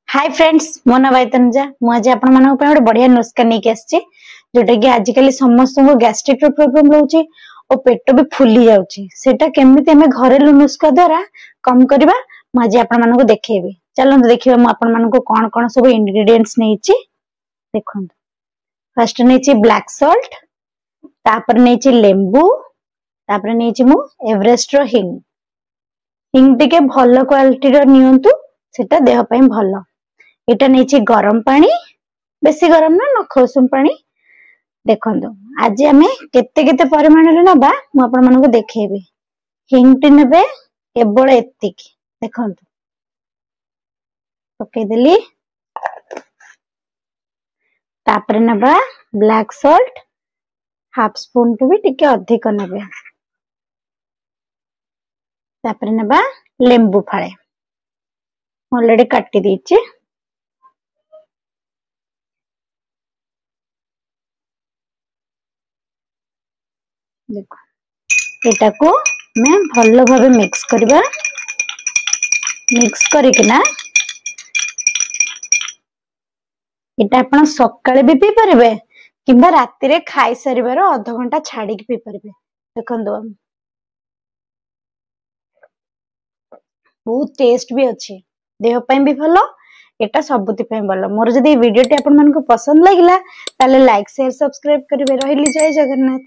Hi friends मो ना तनुजा मुझे आपण मानक गोटे बढ़िया नुस्खा नहीं आसी जोटा कि आजिकल समस्त को गैस्ट्रिक प्रोब्लेम रोचे और पेट भी फुली जाटा केमी आम घरेलू नुस्खा द्वारा कम करवा मुझे आपण मानक देखेबी। चलते देखिए मुझे कौन कौन सब इंग्रेडिएंट्स नहीं देखो। फर्स्ट नहीं ब्लैक सॉल्ट, तापर नहीं लेंबू, तापर नहीं मु एवरेस्ट रो हिंग। हिंग टिके भल क्वालिटी रो नियंतु सेटा देह पई भल। एटा नहीं गरम पानी, बेसी गरम ना नख उषुम पानी। देखो आज आम केते केते परिमाण रे नबा मु आपण मानक देखेबी। हिंग टी नेबे केवल एतिक देखो पके देली। तापर नबा ब्लैक सॉल्ट हाफ स्पून टू भी टिके अधिक नेबे। तापर नबा लेंबू फाळे ऑलरेडी काटी दीची। देखो एटा को मैं भल भाबे मिक्स करबा। मिक्स करिकना एटा आपण सकाळे भी पी परबे किंबा राति रे खाई सरिबार आधा घंटा छाड़ी के पी परबे। देखंदो बहुत टेस्ट भी अच्छी, देह पई भी भलो, एटा सबुति पई भलो। मोर जदी वीडियो टी आपण मन को पसंद लागिला ताले लाइक शेयर सब्सक्राइब करिवे। रहिली जय जगन्नाथ।